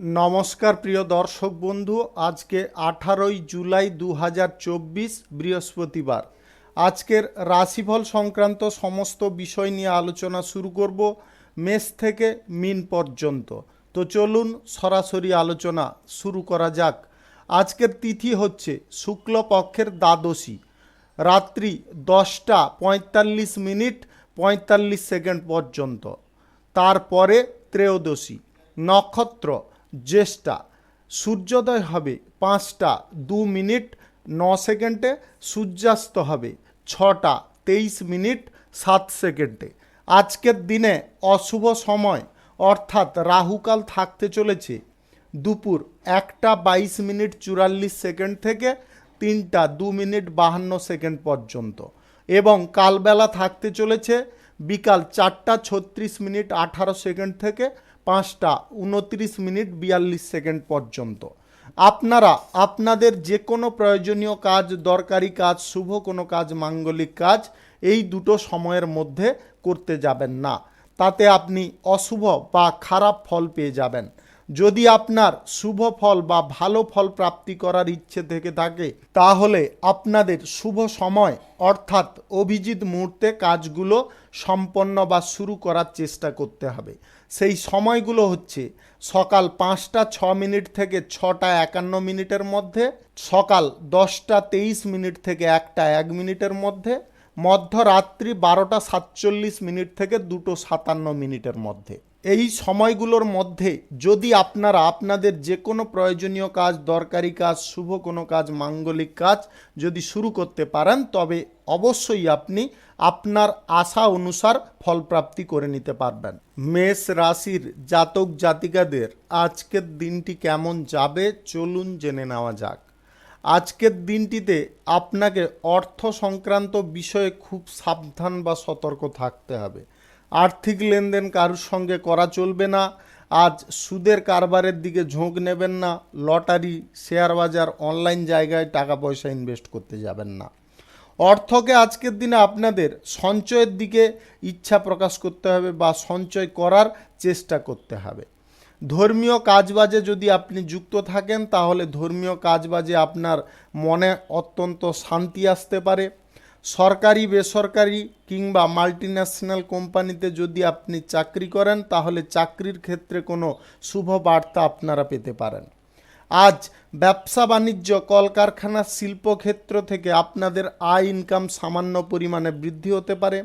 নমস্কার প্রিয় দর্শক বন্ধু, আজকে 18ই জুলাই 2024 বৃহস্পতিবার। আজকের রাশিফল সংক্রান্ত সমস্ত বিষয় নিয়ে আলোচনা শুরু করব মেষ থেকে মীন পর্যন্ত। তো চলুন সরাসরি আলোচনা শুরু করা যাক। আজকের তিথি হচ্ছে শুক্লপক্ষের দ্বাদশী, রাত্রি 10টা 45 মিনিট 45 সেকেন্ড পর্যন্ত। তারপরে ত্রয়োদশী, নক্ষত্র জ্যেষ্ঠা, সূর্যোদয় হবে 5টা 2 মিনিট 9 সেকেন্ডে, সূর্যাস্ত হবে 6টা 23 মিনিট 7 সেকেন্ডে। আজকের দিনে অশুভ সময় অর্থাৎ রাহুকাল থাকতে চলেছে দুপুর 1টা 22 মিনিট 44 সেকেন্ড থেকে 3টা 2 মিনিট 52 সেকেন্ড পর্যন্ত, এবং কালবেলা থাকতে চলেছে বিকাল 4টা 36 মিনিট 18 সেকেন্ড থেকে 5টা 29 মিনিট 42 সেকেন্ড পর্যন্ত। আপনারা আপনাদের যে কোনো প্রয়োজনীয় কাজ, দরকারি কাজ, শুভ কোনো কাজ, মাঙ্গলিক কাজ এই দুটো সময়ের মধ্যে করতে যাবেন না, তাতে আপনি অশুভ বা খারাপ ফল পেয়ে যাবেন। যদি আপনার শুভ ফল বা ভালো ফল প্রাপ্তি করার ইচ্ছে থেকে থাকে তাহলে আপনাদের শুভ সময় অর্থাৎ অভিজিৎ মুহূর্তে কাজগুলো সম্পন্ন বা শুরু করার চেষ্টা করতে হবে। সেই সময়গুলো হচ্ছে সকাল 5টা 6 মিনিট থেকে 6টা 51 মিনিটের মধ্যে, সকাল 10টা 23 মিনিট থেকে 1টা 1 মিনিটের মধ্যে, মধ্যরাত্রি 12টা 47 মিনিট থেকে 2টো 57 মিনিটের মধ্যে। এই সময়গুলোর মধ্যে যদি আপনারা আপনাদের যে কোনো প্রয়োজনীয় কাজ, দরকারি কাজ, শুভ কোনো কাজ, মাঙ্গলিক কাজ যদি শুরু করতে পারেন তবে অবশ্যই আপনি আপনার আশা অনুসার ফলপ্রাপ্তি করে নিতে পারবেন। মেষ রাশির জাতক জাতিকাদের আজকের দিনটি কেমন যাবে চলুন জেনে নেওয়া যাক। আজকের দিনটিতে আপনাকে অর্থ সংক্রান্ত বিষয়ে খুব সাবধান বা সতর্ক থাকতে হবে। আর্থিক লেনদেন কারোর সঙ্গে করা চলবে না। আজ সুদের কারবারের দিকে ঝোঁক নেবেন না। লটারি, শেয়ার বাজার, অনলাইন জায়গায় টাকা পয়সা ইনভেস্ট করতে যাবেন না। অর্থকে আজকের দিনে আপনাদের সঞ্চয়ের দিকে ইচ্ছা প্রকাশ করতে হবে বা সঞ্চয় করার চেষ্টা করতে হবে। ধর্মীয় কাজবাজে যদি আপনি যুক্ত থাকেন তাহলে ধর্মীয় কাজবাজে আপনার মনে অত্যন্ত শান্তি আসতে পারে। সরকারি, বেসরকারি কিংবা মাল্টিন্যাশনাল কোম্পানিতে যদি আপনি চাকরি করেন তাহলে চাকরির ক্ষেত্রে কোনো শুভ বার্তা আপনারা পেতে পারেন। আজ ব্যবসা বাণিজ্য, কলকারখানা, শিল্পক্ষেত্র থেকে আপনাদের আয় ইনকাম সামান্য পরিমাণে বৃদ্ধি হতে পারে।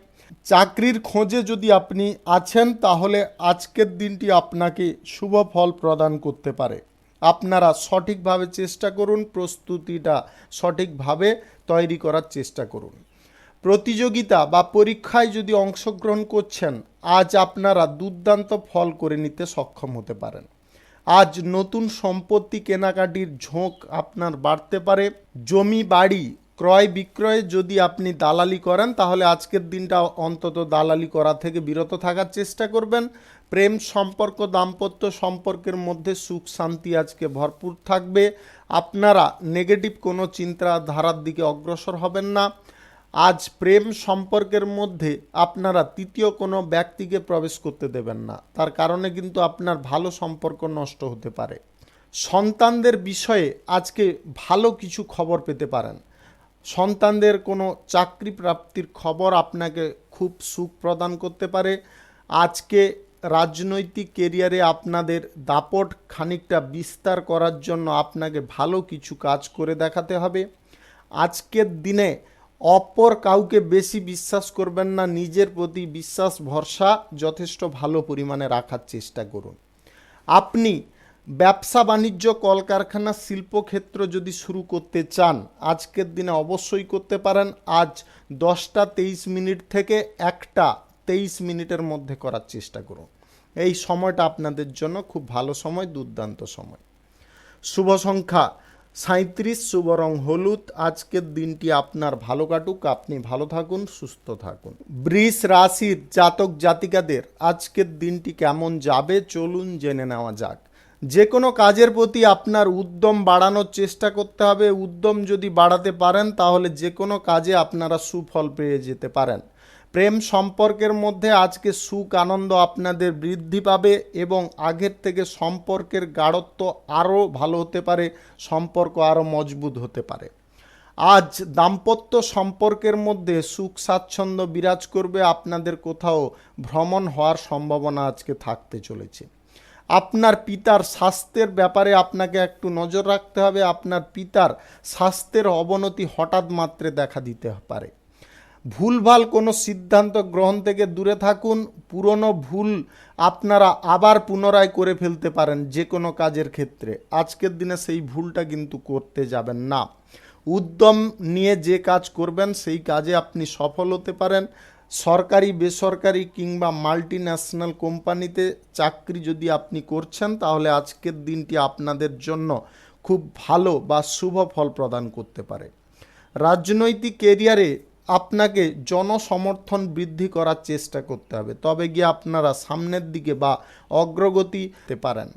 চাকরির খোঁজে যদি আপনি আছেন তাহলে আজকের দিনটি আপনাকে শুভ ফল প্রদান করতে পারে। আপনারা সঠিকভাবে চেষ্টা করুন, প্রস্তুতিটা সঠিকভাবে তৈরি করার চেষ্টা করুন। প্রতিযোগিতা বা পরীক্ষায় যদি অংশগ্রহণ করছেন আজ আপনারা দুর্দান্ত ফল করে নিতে সক্ষম হতে পারেন। আজ নতুন সম্পত্তি কেনাকাটির ঝোঁক আপনার বাড়তে পারে। জমি বাড়ি ক্রয় বিক্রয়ে যদি আপনি দালালি করেন তাহলে আজকের দিনটা অন্তত দালালি করা থেকে বিরত থাকার চেষ্টা করবেন। প্রেম সম্পর্ক, দাম্পত্য সম্পর্কের মধ্যে সুখ শান্তি আজকে ভরপুর থাকবে। আপনারা নেগেটিভ কোনো চিন্তাধারার দিকে অগ্রসর হবেন না। আজ প্রেম সম্পর্কের মধ্যে আপনারা তৃতীয় কোনো ব্যক্তিকে প্রবেশ করতে দেবেন না, তার কারণে কিন্তু আপনার ভালো সম্পর্ক নষ্ট হতে পারে। সন্তানদের বিষয়ে আজকে ভালো কিছু খবর পেতে পারেন। সন্তানদের কোনো চাকরি প্রাপ্তির খবর আপনাকে খুব সুখ প্রদান করতে পারে। আজকে রাজনৈতিক কেরিয়ারে আপনাদের দাপট খানিকটা বিস্তার করার জন্য আপনাকে ভালো কিছু কাজ করে দেখাতে হবে। আজকের দিনে অপর কাউকে বেশি বিশ্বাস করবেন না, নিজের প্রতি বিশ্বাস ভরসা যথেষ্ট ভালো পরিমাণে রাখার চেষ্টা করুন। আপনি ব্যবসা বাণিজ্য, কলকারখানা, শিল্পক্ষেত্র যদি শুরু করতে চান আজকের দিনে অবশ্যই করতে পারেন। আজ 10টা 23 মিনিট থেকে 1টা 23 মিনিটের মধ্যে করার চেষ্টা করুন। এই সময়টা আপনাদের জন্য খুব ভালো সময়, দুর্দান্ত সময়। শুভ সংখ্যা 37, শুভ রং হলুদ। আজকের দিনটি আপনার ভালো কাটুক, আপনি ভালো থাকুন, সুস্থ থাকুন। বৃষ রাশির জাতক জাতিকাদের আজকের দিনটি কেমন যাবে চলুন জেনে নেওয়া যাক। যে কোনো কাজের প্রতি আপনার উদ্যম বাড়ানোর চেষ্টা করতে হবে। উদ্যম যদি বাড়াতে পারেন তাহলে যে কোনো কাজে আপনারা সুফল পেয়ে যেতে পারেন। প্রেম সম্পর্কের মধ্যে আজকে সুখ আনন্দ আপনাদের বৃদ্ধি পাবে এবং আগের থেকে সম্পর্কের গাঢ়ত্ব আরও ভালো হতে পারে, সম্পর্ক আরও মজবুত হতে পারে। আজ দাম্পত্য সম্পর্কের মধ্যে সুখ স্বাচ্ছন্দ্য বিরাজ করবে, আপনাদের কোথাও ভ্রমণ হওয়ার সম্ভাবনা আজকে থাকতে চলেছে। আপনার পিতার স্বাস্থ্যের ব্যাপারে আপনাকে একটু নজর রাখতে হবে। আপনার পিতার স্বাস্থ্যের অবনতি হঠাৎ মাত্রে দেখা দিতে পারে। ভুলভাল কোনো সিদ্ধান্ত গ্রহণ থেকে দূরে থাকুন। পুরনো ভুল আপনারা আবার পুনরায় করে ফেলতে পারেন যে কোনো কাজের ক্ষেত্রে। আজকের দিনে সেই ভুলটা কিন্তু করতে যাবেন না। উদ্যম নিয়ে যে কাজ করবেন সেই কাজে আপনি সফল হতে পারেন। সরকারি, বেসরকারি কিংবা মাল্টি ন্যাশনাল কোম্পানিতে চাকরি যদি আপনি করছেন তাহলে আজকের দিনটি আপনাদের জন্য খুব ভালো বা শুভ ফল প্রদান করতে পারে। রাজনৈতিক কেরিয়ারে আপনাকে জনসমর্থন বৃদ্ধি করার চেষ্টা করতে হবে, তবে গিয়ে আপনারা সামনের দিকে বা অগ্রগতি হতে পারেন।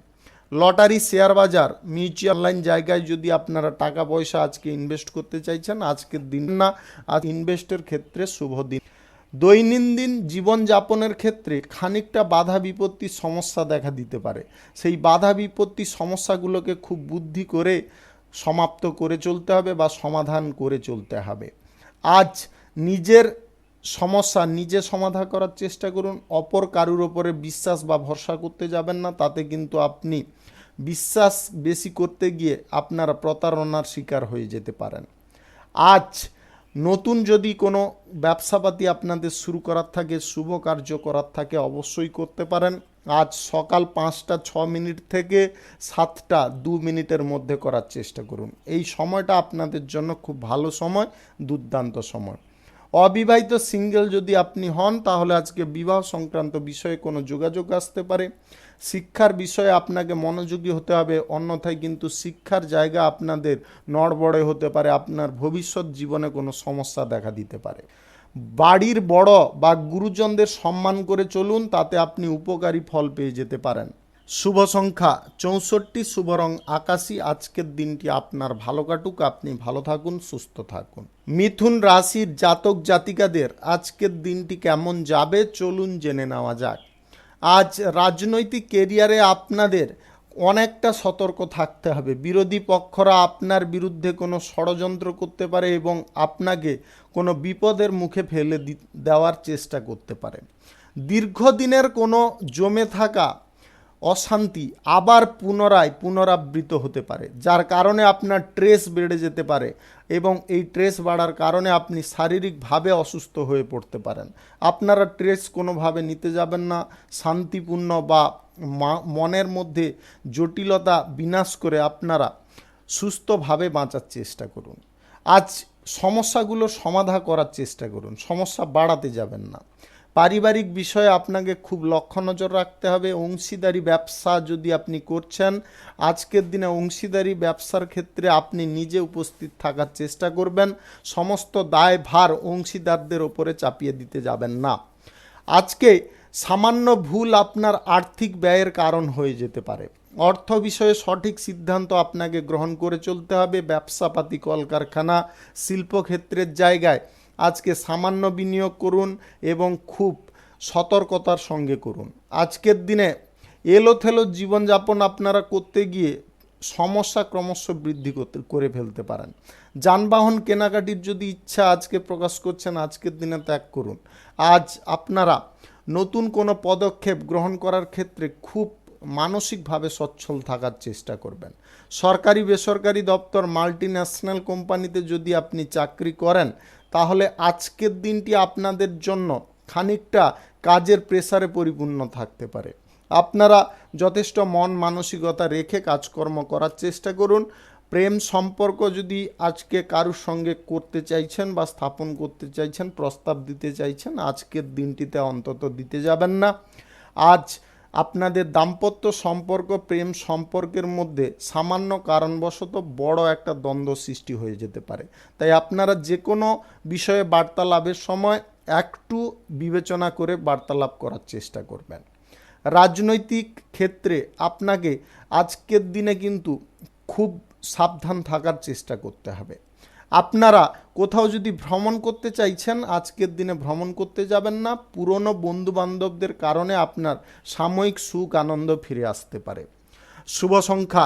লটারি, শেয়ার বাজার, মিউচুয়াল লাইন জায়গায় যদি আপনারা টাকা পয়সা আজকে ইনভেস্ট করতে চাইছেন, আজকের দিন না, আজ ইনভেস্টের ক্ষেত্রে শুভ দিন। দৈনন্দিন জীবনযাপনের ক্ষেত্রে খানিকটা বাধা বিপত্তির সমস্যা দেখা দিতে পারে। সেই বাধা বিপত্তির সমস্যাগুলোকে খুব বুদ্ধি করে সমাপ্ত করে চলতে হবে বা সমাধান করে চলতে হবে। আজ নিজের সমস্যা নিজে সমাধান করার চেষ্টা করুন। অপর কারুর ওপরে বিশ্বাস বা ভরসা করতে যাবেন না, তাতে কিন্তু আপনি বিশ্বাস বেশি করতে গিয়ে আপনারা প্রতারণার শিকার হয়ে যেতে পারেন। আজ নতুন যদি কোনো ব্যবসাপাতি আপনাদের শুরু করার থাকে, শুভ কার্য করার থাকে, অবশ্যই করতে পারেন। আজ সকাল 5টা 6 মিনিট থেকে 7টা 2 মিনিটের মধ্যে করার চেষ্টা করুন। এই সময়টা আপনাদের জন্য খুব ভালো সময়, দুর্দান্ত সময়। অবিবাহিত সিঙ্গেল যদি আপনি হন তাহলে আজকে বিবাহ সংক্রান্ত বিষয়ে কোনো যোগাযোগ আসতে পারে। শিক্ষার বিষয়ে আপনাকে মনোযোগী হতে হবে, অন্যথায় কিন্তু শিক্ষার জায়গা আপনাদের নড়বড়ে হতে পারে, আপনার ভবিষ্যৎ জীবনে কোনো সমস্যা দেখা দিতে পারে। বাড়ির বড় বা গুরুজনদের সম্মান করে চলুন, তাতে আপনি উপকারী ফল পেয়ে যেতে পারেন। শুভ সংখ্যা 64, শুভ রং আকাশী। আজকের দিনটি আপনার ভালো কাটুক, আপনি ভালো থাকুন, সুস্থ থাকুন। মিথুন রাশির জাতক জাতিকাদের আজকের দিনটি কেমন যাবে চলুন জেনে নেওয়া যাক। আজ রাজনৈতিক কেরিয়ারে আপনাদের অনেকটা সতর্ক থাকতে হবে। বিরোধী পক্ষরা আপনার বিরুদ্ধে কোনো ষড়যন্ত্র করতে পারে এবং আপনাকে কোনো বিপদের মুখে ফেলে দেওয়ার চেষ্টা করতে পারে। দীর্ঘদিনের কোনো জমে থাকা অশান্তি আবার পুনরাবৃত হতে পারে, যার কারণে আপনার স্ট্রেস বেড়ে যেতে পারে এবং এই স্ট্রেস বাড়ার কারণে আপনি শারীরিকভাবে অসুস্থ হয়ে পড়তে পারেন। আপনারা স্ট্রেস কোনোভাবে নিতে যাবেন না। শান্তিপূর্ণ বা মনের মধ্যে জটিলতা বিনাশ করে আপনারা সুস্থভাবে বাঁচার চেষ্টা করুন। আজ সমস্যাগুলো সমাধান করার চেষ্টা করুন, সমস্যা বাড়াতে যাবেন না। পারিবারিক বিষয়ে আপনাকে খুব লক্ষ্য নজর রাখতে হবে। অংশীদারি ব্যবসা যদি আপনি করছেন, আজকের দিনে অংশীদারি ব্যবসার ক্ষেত্রে আপনি নিজে উপস্থিত থাকার চেষ্টা করবেন। সমস্ত দায়ভার অংশীদারদের ওপরে চাপিয়ে দিতে যাবেন না। আজকে সামান্য ভুল আপনার আর্থিক ব্যয়ের কারণ হয়ে যেতে পারে। অর্থ বিষয়ে সঠিক সিদ্ধান্ত আপনাকে গ্রহণ করে চলতে হবে। ব্যবসাপাতি, কলকারখানা, শিল্পক্ষেত্রের জায়গায় আজকে সামান্য বিনিয়োগ করুন এবং খুব সতর্কতার সঙ্গে করুন। আজকের দিনে এলোথেলো জীবনযাপন আপনারা করতে গিয়ে সমস্যা ক্রমশ বৃদ্ধি করে ফেলতে পারেন। যানবাহন কেনাকাটির যদি ইচ্ছা আজকে প্রকাশ করছেন, আজকের দিনে ত্যাগ করুন। আজ আপনারা নতুন কোনো পদক্ষেপ গ্রহণ করার ক্ষেত্রে খুব মানসিকভাবে সচ্ছল থাকার চেষ্টা করবেন। সরকারি, বেসরকারি দপ্তর, মাল্টি ন্যাশনাল কোম্পানিতে যদি আপনি চাকরি করেন তাহলে আজকের দিনটি আপনাদের জন্য খানিকটা কাজের প্রেসারে পরিপূর্ণ থাকতে পারে। আপনারা যথেষ্ট মন মানসিকতা রেখে কাজকর্ম করার চেষ্টা করুন। প্রেম সম্পর্ক যদি আজকে কারুর সঙ্গে করতে চাইছেন বা স্থাপন করতে চাইছেন, প্রস্তাব দিতে চাইছেন, আজকের দিনটিতে অন্তত দিতে যাবেন না। আজ আপনাদের দাম্পত্য সম্পর্ক, প্রেম সম্পর্কের মধ্যে সামান্য কারণবশত বড় একটা দ্বন্দ্ব সৃষ্টি হয়ে যেতে পারে। তাই আপনারা যে কোনো বিষয়ে বার্তালাপের সময় একটু বিবেচনা করে বার্তালাপ করার চেষ্টা করবেন। রাজনৈতিক ক্ষেত্রে আপনাকে আজকের দিনে কিন্তু খুব সাবধান থাকার চেষ্টা করতে হবে। আপনারা কোথাও যদি ভ্রমণ করতে চাইছেন, আজকের দিনে ভ্রমণ করতে যাবেন না। পুরনো বন্ধু বান্ধবদের কারণে আপনার সাময়িক সুখ আনন্দ ফিরে আসতে পারে। শুভ সংখ্যা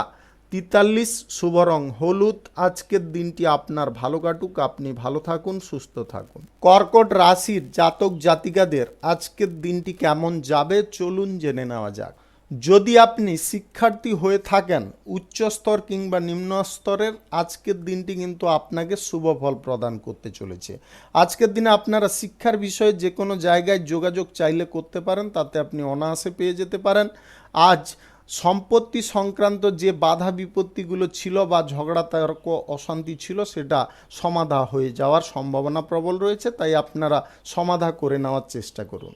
43, শুভ রং হলুদ। আজকের দিনটি আপনার ভালো কাটুক, আপনি ভালো থাকুন, সুস্থ থাকুন। কর্কট রাশির জাতক জাতিকাদের আজকের দিনটি কেমন যাবে চলুন জেনে নেওয়া যাক। যদি আপনি শিক্ষার্থী হয়ে থাকেন উচ্চ স্তর কিংবা নিম্ন স্তরের, আজকের দিনটি কিন্তু আপনাকে শুভ ফল প্রদান করতে চলেছে। আজকের দিনে আপনারা শিক্ষার বিষয়ে যে কোনো জায়গায় যোগাযোগ চাইলে করতে পারেন, তাতে আপনি অনায়াসে পেয়ে যেতে পারেন। আজ সম্পত্তি সংক্রান্ত যে বাধা বিপত্তিগুলো ছিল বা ঝগড়া তর্ক অশান্তি ছিল, সেটা সমাধা হয়ে যাওয়ার সম্ভাবনা প্রবল রয়েছে, তাই আপনারা সমাধা করে নেওয়ার চেষ্টা করুন।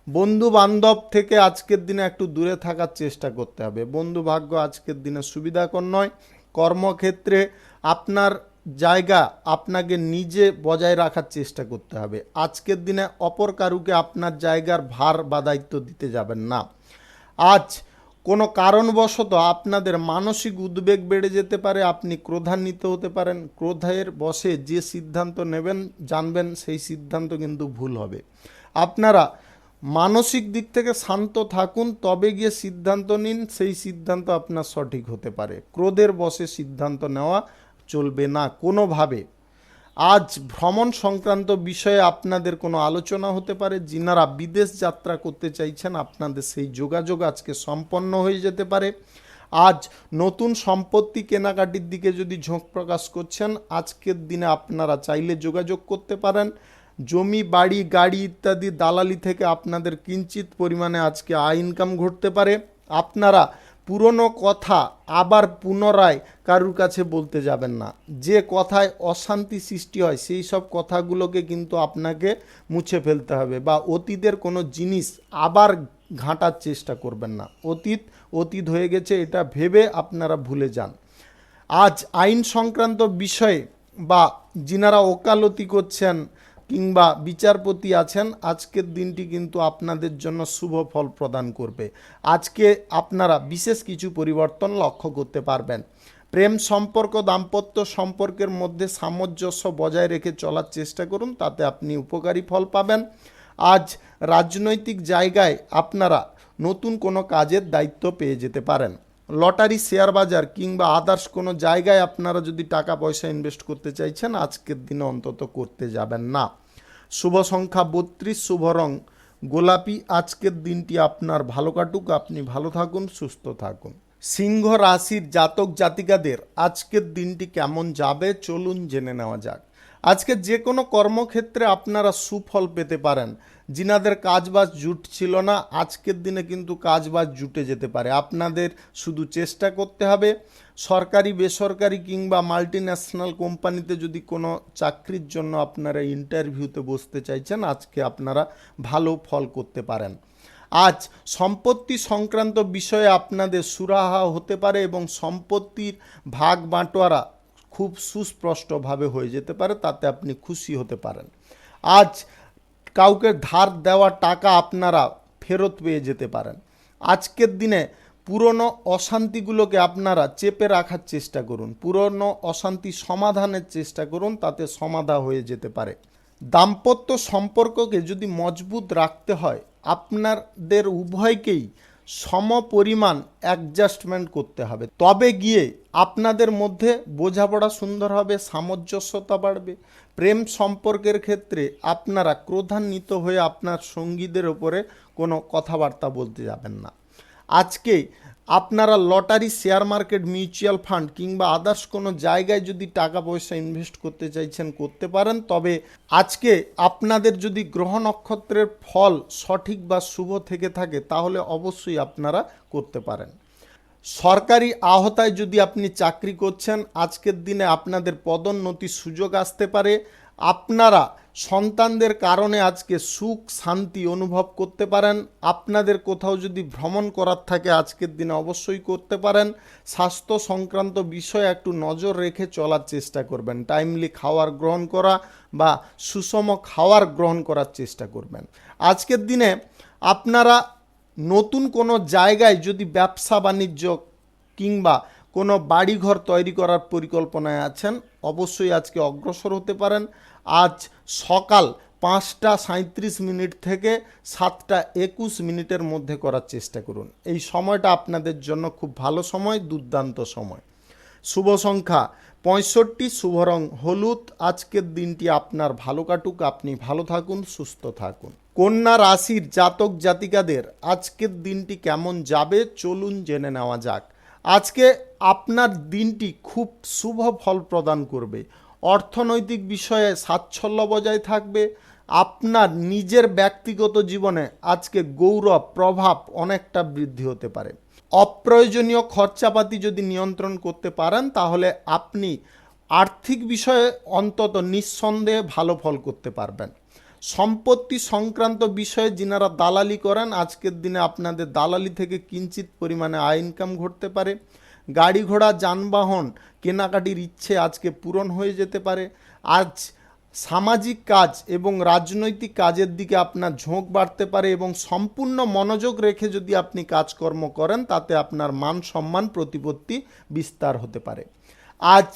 বন্ধু বান্ধব থেকে আজকের দিনে একটু দূরে থাকার চেষ্টা করতে হবে। বন্ধু ভাগ্য আজকের দিনে সুবিধাকর নয়। কর্মক্ষেত্রে আপনার জায়গা আপনাকে নিজে বজায় রাখার চেষ্টা করতে হবে। আজকের দিনে অপর কারুকে আপনার জায়গার ভার বা দায়িত্ব দিতে যাবেন না। আজ কোনো কারণবশত আপনাদের মানসিক উদ্বেগ বেড়ে যেতে পারে, আপনি ক্রোধান্বিত হতে পারেন। ক্রোধের বশে যে সিদ্ধান্ত নেবেন জানবেন সেই সিদ্ধান্ত কিন্তু ভুল হবে। আপনারা মানসিক দিক থেকে শান্ত থাকুন, তবে গিয়ে সিদ্ধান্ত নিন, সেই সিদ্ধান্ত আপনার সঠিক হতে পারে। ক্রোধের বশে সিদ্ধান্ত নেওয়া চলবে না কোনোভাবে। আজ ভ্রমণ সংক্রান্ত বিষয়ে আপনাদের কোনো আলোচনা হতে পারে। যিনারা বিদেশ যাত্রা করতে চাইছেন, আপনাদের সেই যোগাযোগ আজকে সম্পন্ন হয়ে যেতে পারে। আজ নতুন সম্পত্তি কেনাকাটির দিকে যদি ঝোঁক প্রকাশ করছেন, আজকের দিনে আপনারা চাইলে যোগাযোগ করতে পারেন। জমি বাড়ি গাড়ি ইত্যাদি দালালি থেকে আপনাদের কিঞ্চিত পরিমাণে আজকে আয় ইনকাম ঘটতে পারে। আপনারা পুরনো কথা আবার পুনরায় কারুর কাছে বলতে যাবেন না। যে কথায় অশান্তি সৃষ্টি হয় সেই সব কথাগুলোকে কিন্তু আপনাকে মুছে ফেলতে হবে, বা অতীতের কোনো জিনিস আবার ঘাঁটার চেষ্টা করবেন না। অতীত অতীত হয়ে গেছে এটা ভেবে আপনারা ভুলে যান। আজ আইন সংক্রান্ত বিষয়ে বা যিনারা ওকালতি করছেন কিংবা বিচারপতি আছেন, আজকের দিনটি কিন্তু আপনাদের জন্য শুভ ফল প্রদান করবে। আজকে আপনারা বিশেষ কিছু পরিবর্তন লক্ষ্য করতে পারবেন। প্রেম সম্পর্ক দাম্পত্য সম্পর্কের মধ্যে সামঞ্জস্য বজায় রেখে চলার চেষ্টা করুন, তাতে আপনি উপকারী ফল পাবেন। আজ রাজনৈতিক জায়গায় আপনারা নতুন কোনো কাজের দায়িত্ব পেয়ে যেতে পারেন। লটারি শেয়ার বাজার কিংবা আদার্স কোনো জায়গায় আপনারা যদি টাকা পয়সা ইনভেস্ট করতে চাইছেন, আজকের দিনে অন্তত করতে যাবেন না। শুভ সংখ্যা 32, শুভ রং গোলাপি। আজকের দিনটি আপনার ভালো কাটুক, আপনি ভালো থাকুন, সুস্থ থাকুন। সিংহ রাশির জাতক জাতিকাদের আজকের দিনটি কেমন যাবে চলুন জেনে নেওয়া যাক। আজকে যে কোনো কর্মক্ষেত্রে আপনারা সুফল পেতে পারেন। যিনাদের কাজবাজ জুটছিল না, আজকের দিনে কিন্তু কাজবাজ জুটে যেতে পারে। আপনাদের শুধু চেষ্টা করতে হবে। সরকারি বেসরকারি কিংবা মাল্টি ন্যাশনাল কোম্পানিতে যদি কোনো চাকরির জন্য আপনারা ইন্টারভিউতে বসতে চাইছেন, আজকে আপনারা ভালো ফল করতে পারেন। আজ সম্পত্তি সংক্রান্ত বিষয়ে আপনাদের সুরাহা হতে পারে এবং সম্পত্তির ভাগ বাঁটোয়ারা খুব সুস্পষ্টভাবে হয়ে যেতে পারে, তাতে আপনি খুশি হতে পারেন। আজ কাউকে ধার দেওয়া টাকা আপনারা ফেরত পেয়ে যেতে পারেন। আজকের দিনে পুরনো অশান্তিগুলোকে আপনারা চেপে রাখার চেষ্টা করুন, পুরনো অশান্তি সমাধানের চেষ্টা করুন, তাতে সমাধা হয়ে যেতে পারে। দাম্পত্য সম্পর্ককে যদি মজবুত রাখতে হয়, আপনাদের উভয়কেই সমপরিমাণ অ্যাডজাস্টমেন্ট করতে হবে, তবে গিয়ে আপনাদের মধ্যে বোঝাপড়া সুন্দর হবে, সামঞ্জস্যতা বাড়বে। প্রেম সম্পর্কের ক্ষেত্রে আপনারা ক্রোধান্বিত হয়ে আপনার সঙ্গীদের ওপরে কোনো কথাবার্তা বলতে যাবেন না। আজকে আপনারা lottery share market mutual fund কিংবা আদার্স কোনো জায়গায় যদি টাকা পয়সা ইনভেস্ট করতে চাইছেন করতে পারেন, তবে আজকে আপনাদের যদি গ্রহ নক্ষত্রের ফল সঠিক বা শুভ থেকে থাকে তাহলে অবশ্যই আপনারা করতে পারেন। সরকারি আওতায় যদি আপনি চাকরি করছেন, আজকের দিনে আপনাদের পদোন্নতির সুযোগ আসতে পারে। আপনারা সন্তানদের কারণে আজকে সুখ শান্তি অনুভব করতে পারেন। আপনাদের কোথাও যদি ভ্রমণ করার থাকে, আজকের দিনে অবশ্যই করতে পারেন। স্বাস্থ্য সংক্রান্ত বিষয়ে একটু নজর রেখে চলার চেষ্টা করবেন। টাইমলি খাবার গ্রহণ করা বা সুষম খাবার গ্রহণ করার চেষ্টা করবেন। আজকের দিনে আপনারা নতুন কোনো জায়গায় যদি ব্যবসা বাণিজ্য কিংবা কোনো বাড়িঘর তৈরি করার পরিকল্পনায় আছেন, অবশ্যই আজকে অগ্রসর হতে পারেন। আজ সকাল 5টা 37 মিনিট থেকে 7টা 21 মিনিটের মধ্যে করার চেষ্টা করুন। এই সময়টা আপনাদের জন্য খুব ভালো সময়, দুর্দান্ত সময়। শুভ সংখ্যা 65, শুভ রং হলুদ। আজকের দিনটি আপনার ভালো কাটুক, আপনি ভালো থাকুন, সুস্থ থাকুন। কন্যা রাশির জাতক জাতিকাদের আজকের দিনটি কেমন যাবে চলুন জেনে নেওয়া যাক। আজকে আপনার দিনটি খুব শুভ ফল প্রদান করবে। অর্থনৈতিক বিষয়ে স্বাচ্ছল্য বজায় থাকবে। আপনার নিজের ব্যক্তিগত জীবনে আজকে গৌরব প্রভাব অনেকটা বৃদ্ধি হতে পারে। অপ্রয়োজনীয় খরচাপাতি যদি নিয়ন্ত্রণ করতে পারেন তাহলে আপনি আর্থিক বিষয়ে অন্তত নিঃসন্দেহে ভালো ফল করতে পারবেন। সম্পত্তি সংক্রান্ত বিষয়ে যিনারা দালালি করেন আজকের দিনে আপনাদের দালালি থেকে কিঞ্চিত পরিমাণে আয় ইনকাম ঘটতে পারে। গাড়ি ঘোড়া যানবাহন কেনাকাটির ইচ্ছে আজকে পূরণ হয়ে যেতে পারে। আজ সামাজিক কাজ এবং রাজনৈতিক কাজের দিকে আপনার ঝোঁক বাড়তে পারে এবং সম্পূর্ণ মনোযোগ রেখে যদি আপনি কাজকর্ম করেন তাতে আপনার মান সম্মান প্রতিপত্তি বিস্তার হতে পারে। আজ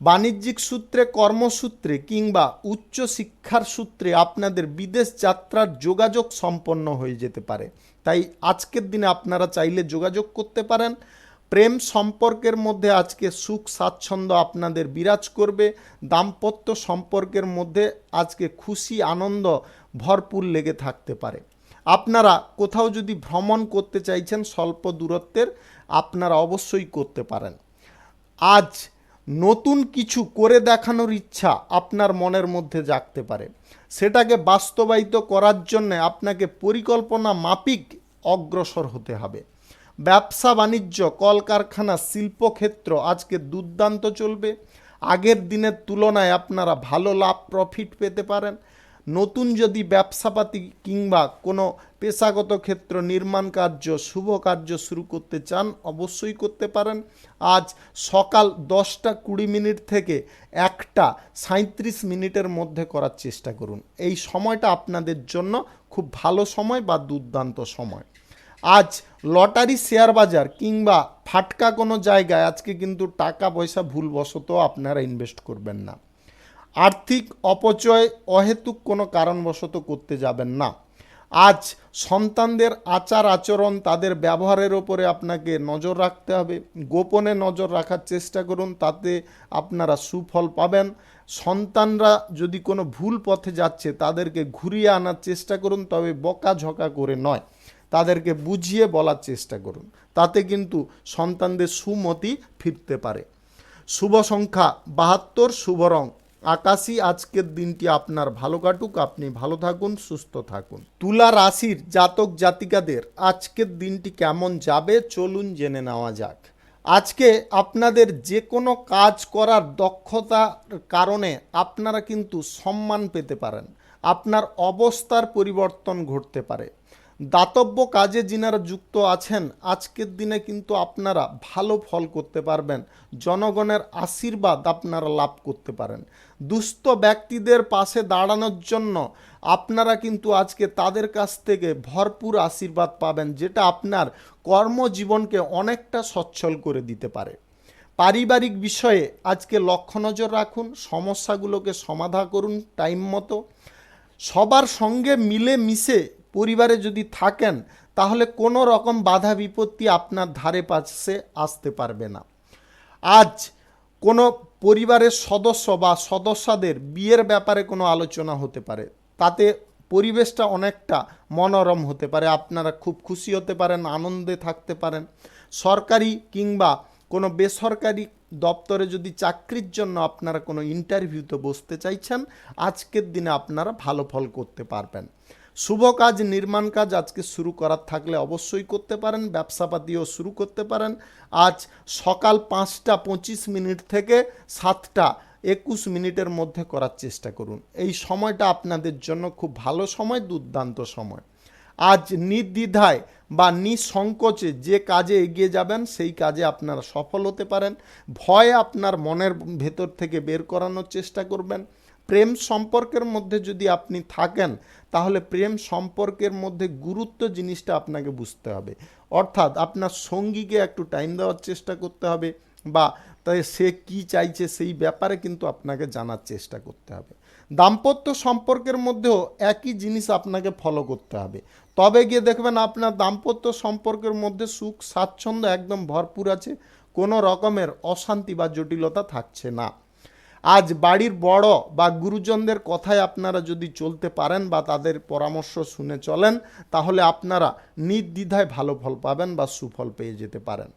বাণিজ্যিক সূত্রে, কর্মসূত্রে কিংবা উচ্চ শিক্ষার সূত্রে আপনাদের বিদেশ যাত্রার যোগাযোগ সম্পন্ন হয়ে যেতে পারে। তাই আজকের দিনে আপনারা চাইলে যোগাযোগ করতে পারেন। প্রেম সম্পর্কের মধ্যে আজকে সুখ স্বাচ্ছন্দ্য আপনাদের বিরাজ করবে। দাম্পত্য সম্পর্কের মধ্যে আজকে খুশি আনন্দ ভরপুর লেগে থাকতে পারে। আপনারা কোথাও যদি ভ্রমণ করতে চাইছেন স্বল্প দূরত্বের, আপনারা অবশ্যই করতে পারেন। আজ নতুন কিছু করে দেখানোর ইচ্ছা আপনার মনের মধ্যে জাগতে পারে। সেটাকে বাস্তবায়িত করার জন্য আপনাকে পরিকল্পনা মাফিক অগ্রসর হতে হবে। ব্যবসা বাণিজ্য, কলকারখানা, শিল্পক্ষেত্র আজকে দুর্দান্ত চলবে। আগের দিনের তুলনায় আপনারা ভালো লাভ প্রফিট পেতে পারেন। নতুন যদি ব্যবসাপাতি কিংবা কোনো পেশাগত ক্ষেত্র, নির্মাণ কার্য, শুভ কার্য শুরু করতে চান অবশ্যই করতে পারেন। আজ সকাল 10টা 20 মিনিট থেকে 1টা 37 মিনিটের মধ্যে করার চেষ্টা করুন। এই সময়টা আপনাদের জন্য খুব ভালো সময় বা দুর্দান্ত সময়। আজ লটারি, শেয়ার বাজার কিংবা ফাটকা কোনো জায়গায় আজকে কিন্তু টাকা পয়সা ভুলবশত আপনারা ইনভেস্ট করবেন না। আর্থিক অপচয় অহেতুক কোনো কারণবশত করতে যাবেন না। আজ সন্তানদের আচার আচরণ, তাদের ব্যবহারের ওপরে আপনাকে নজর রাখতে হবে। গোপনে নজর রাখার চেষ্টা করুন, তাতে আপনারা সুফল পাবেন। সন্তানরা যদি কোনো ভুল পথে যাচ্ছে তাদেরকে ঘুরিয়ে আনার চেষ্টা করুন, তবে বকাঝকা করে নয়, তাদেরকে বুঝিয়ে বলার চেষ্টা করুন। তাতে কিন্তু সন্তানদের সুমতি ফিরতে পারে। শুভ সংখ্যা 72, শুভ রং আকাশী। আজকের দিনটি আপনার ভালো কাটুক, আপনি ভালো থাকুন, সুস্থ থাকুন। তুলা রাশির জাতক জাতিকাদের আজকের দিনটি কেমন যাবে চলুন জেনে নেওয়া যাক। আজকে আপনাদের যে কোনো কাজ করার দক্ষতার কারণে আপনারা কিন্তু সম্মান পেতে পারেন। আপনার অবস্থার পরিবর্তন ঘটতে পারে। দাতব্য কাজে যিনারা যুক্ত আছেন আজকের দিনে কিন্তু আপনারা ভালো ফল করতে পারবেন। জনগণের আশীর্বাদ আপনারা লাভ করতে পারেন। দুস্থ ব্যক্তিদের পাশে দাঁড়ানোর জন্য আপনারা কিন্তু আজকে তাদের কাছ থেকে ভরপুর আশীর্বাদ পাবেন, যেটা আপনার কর্মজীবনকে অনেকটা সচ্ছল করে দিতে পারে। পারিবারিক বিষয়ে আজকে লক্ষ্য নজর রাখুন, সমস্যাগুলোকে সমাধান করুন টাইম মতো। সবার সঙ্গে মিলে মিশে পরিবারে যদি থাকেন তাহলে কোনো রকম বাধা বিপত্তি আপনার ধারে পাশে আসতে পারবে না। আজ কোনো পরিবারের সদস্য বা সদস্যদের বিয়ের ব্যাপারে কোনো আলোচনা হতে পারে, তাতে পরিবেশটা অনেকটা মনোরম হতে পারে। আপনারা খুব খুশি হতে পারেন, আনন্দে থাকতে পারেন। সরকারি কিংবা কোনো বেসরকারি দপ্তরে যদি চাকরির জন্য আপনারা কোনো ইন্টারভিউতে বসতে চাইছেন আজকের দিনে আপনারা ভালো ফল করতে পারবেন। শুভ কাজ, নির্মাণ কাজ আজকে শুরু করার থাকলে অবশ্যই করতে পারেন। ব্যবসাপাতিও শুরু করতে পারেন। আজ সকাল 5টা 25 মিনিট থেকে 7টা 21 মিনিটের মধ্যে করার চেষ্টা করুন। এই সময়টা আপনাদের জন্য খুব ভালো সময়, দুর্দান্ত সময়। আজ নির্দ্বিধায় বা নিঃসংকোচে যে কাজে এগিয়ে যাবেন সেই কাজে আপনারা সফল হতে পারেন। ভয় আপনার মনের ভেতর থেকে বের করানোর চেষ্টা করবেন। প্রেম সম্পর্কের মধ্যে যদি আপনি থাকেন তাহলে প্রেম সম্পর্কের মধ্যে গুরুত্ব জিনিসটা আপনাকে বুঝতে হবে। অর্থাৎ আপনার সঙ্গীকে একটু টাইম দেওয়ার চেষ্টা করতে হবে বা তাই সে কি চাইছে সেই ব্যাপারে কিন্তু আপনাকে জানার চেষ্টা করতে হবে। দাম্পত্য সম্পর্কের মধ্যেও একই জিনিস আপনাকে ফলো করতে হবে, তবে গিয়ে দেখবেন আপনার দাম্পত্য সম্পর্কের মধ্যে সুখ স্বাচ্ছন্দ্য একদম ভরপুর আছে, কোনো রকমের অশান্তি বা জটিলতা থাকছে না। আজ বাড়ির বড় বা গুরুজনদের কথায় আপনারা যদি চলতে পারেন বা তাদের পরামর্শ শুনে চলেন, তাহলে আপনারা নির্দ্বিধায় ভালো ফল পাবেন বা সুফল পেয়ে যেতে পারেন।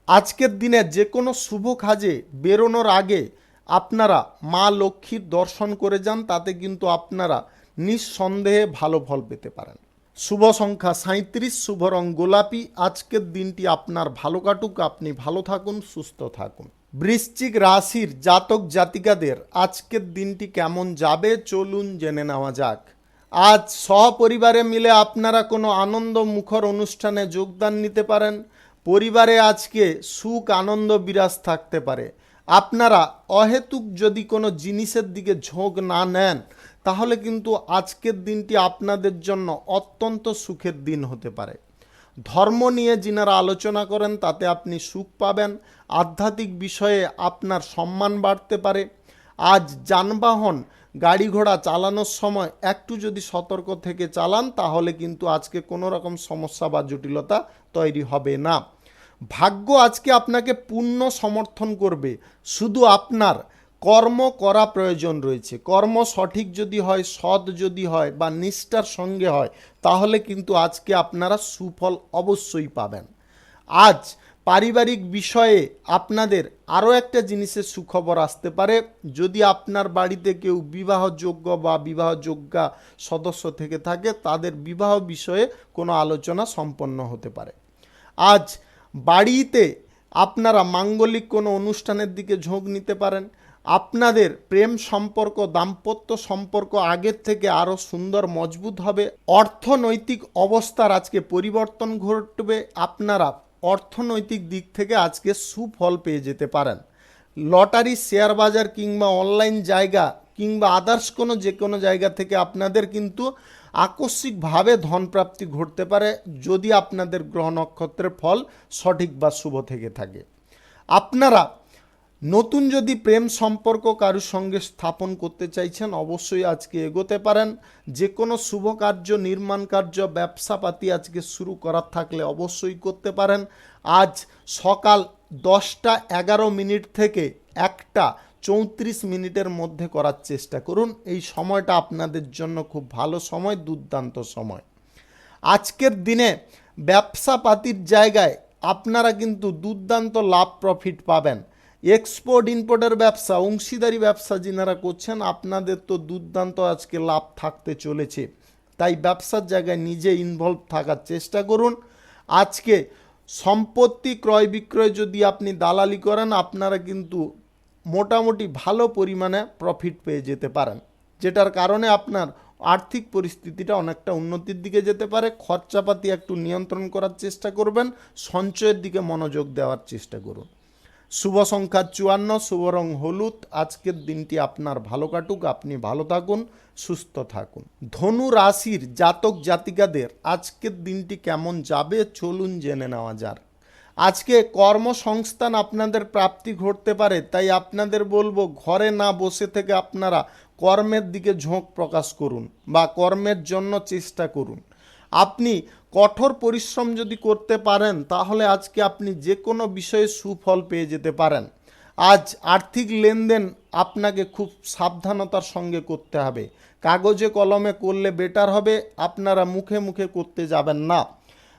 আজকের দিনে যে কোনো শুভ কাজে বেরোনোর আগে আপনারা মা লক্ষ্মীর দর্শন করে যান, তাতে কিন্তু আপনারা নিঃসন্দেহে ভালো ফল পেতে পারেন। শুভ সংখ্যা 37, শুভ রং গোলাপি। আজকের দিনটি আপনার ভালো কাটুক, আপনি ভালো থাকুন, সুস্থ থাকুন। বৃশ্চিক রাশির জাতক জাতিকাদের আজকের দিনটি কেমন যাবে চলুন জেনে নেওয়া যাক। আজ সপরিবারে মিলে আপনারা কোনো আনন্দ মুখর অনুষ্ঠানে যোগদান নিতে পারেন। পরিবারে আজকে সুখ আনন্দ বিরাজ থাকতে পারে। আপনারা অহেতুক যদি কোনো জিনিসের দিকে ঝোঁক না নেন, তাহলে কিন্তু আজকের দিনটি আপনাদের জন্য অত্যন্ত সুখের দিন হতে পারে। ধর্ম নিয়ে যিনারা আলোচনা করেন তাতে আপনি সুখ পাবেন। আধ্যাত্মিক বিষয়ে আপনার সম্মান বাড়তে পারে। আজ যানবাহন গাড়ি ঘোড়া চালানোর সময় একটু যদি সতর্ক থেকে চালান, তাহলে কিন্তু আজকে কোনো রকম সমস্যা বা জটিলতা তৈরি হবে না। ভাগ্য আজকে আপনাকে পূর্ণ সমর্থন করবে, শুধু আপনার কর্ম করা প্রয়োজন রয়েছে। কর্ম সঠিক যদি হয়, সৎ যদি হয় বা নিষ্ঠার সঙ্গে হয়, তাহলে কিন্তু আজকে আপনারা সুফল অবশ্যই পাবেন। আজ পারিবারিক বিষয়ে আপনাদের আরও একটা জিনিসের সুখবর আসতে পারে। যদি আপনার বাড়িতে কেউ বিবাহযোগ্য বা বিবাহযোগ্যা সদস্য থেকে থাকে, তাদের বিবাহ বিষয়ে কোনো আলোচনা সম্পন্ন হতে পারে। আজ বাড়িতে আপনারা মাঙ্গলিক কোনো অনুষ্ঠানের দিকে ঝোঁক নিতে পারেন। আপনাদের প্রেম সম্পর্ক, দাম্পত্য সম্পর্ক আগের থেকে আরও সুন্দর মজবুত হবে। অর্থনৈতিক অবস্থার আজকে পরিবর্তন ঘটবে। আপনারা অর্থনৈতিক দিক থেকে আজকে সুফল পেয়ে যেতে পারেন। লটারি, শেয়ার বাজার কিংবা অনলাইন জায়গা কিংবা আদার্স যে কোনো জায়গা থেকে আপনাদের কিন্তু আকস্মিকভাবে ধনপ্রাপ্তি ঘটতে পারে, যদি আপনাদের গ্রহ নক্ষত্রের ফল সঠিক বা শুভ থেকে থাকে। আপনারা নতুন যদি প্রেম সম্পর্ক কারোর সঙ্গে স্থাপন করতে চাইছেন, অবশ্যই আজকে এগোতে পারেন। যে কোনো শুভ কার্য, নির্মাণ কার্য, ব্যবসাপাতি আজকে শুরু করার থাকলে অবশ্যই করতে পারেন। আজ সকাল 10:11 থেকে 1:34 মধ্যে করার চেষ্টা করুন। এই সময়টা আপনাদের জন্য খুব ভালো সময়, দুর্দান্ত সময়। আজকের দিনে ব্যবসাপাতির জায়গায় আপনারা কিন্তু দুর্দান্ত লাভ প্রফিট পাবেন। এক্সপোর্ট ইম্পোর্টের ব্যবসা, অংশীদারি ব্যবসা যিনারা করছেন, আপনাদের তো দুর্দান্ত আজকে লাভ থাকতে চলেছে। তাই ব্যবসার জায়গায় নিজে ইনভলভ থাকার চেষ্টা করুন। আজকে সম্পত্তি ক্রয় বিক্রয় যদি আপনি দালালি করেন, আপনারা কিন্তু মোটামুটি ভালো পরিমাণে প্রফিট পেয়ে যেতে পারেন, যেটার কারণে আপনার আর্থিক পরিস্থিতিটা অনেকটা উন্নতির দিকে যেতে পারে। খরচাপাতি একটু নিয়ন্ত্রণ করার চেষ্টা করবেন, সঞ্চয়ের দিকে মনোযোগ দেওয়ার চেষ্টা করুন। শুভ সংখ্যা 54, শুভ রং হলুদ। আজকের দিনটি আপনার ভালো কাটুক, আপনি ভালো থাকুন, সুস্থ থাকুন। ধনু রাশির জাতক জাতিকাদের আজকের দিনটি কেমন যাবে চলুন জেনে নেওয়া যাক। আজকে কর্মসংস্থান আপনাদের প্রাপ্তি ঘটতে পারে, তাই আপনাদের বলবো ঘরে না বসে থেকে আপনারা কর্মের দিকে ঝোঁক প্রকাশ করুন বা কর্মের জন্য চেষ্টা করুন। আপনি কঠোর পরিশ্রম যদি করতে পারেন, তাহলে আজকে আপনি যে কোনো বিষয়ে সুফল পেয়ে যেতে পারেন। আজ আর্থিক লেনদেন আপনাকে খুব সাবধানতার সঙ্গে করতে হবে। কাগজে কলমে করলে বেটার হবে, আপনারা মুখে মুখে করতে যাবেন না।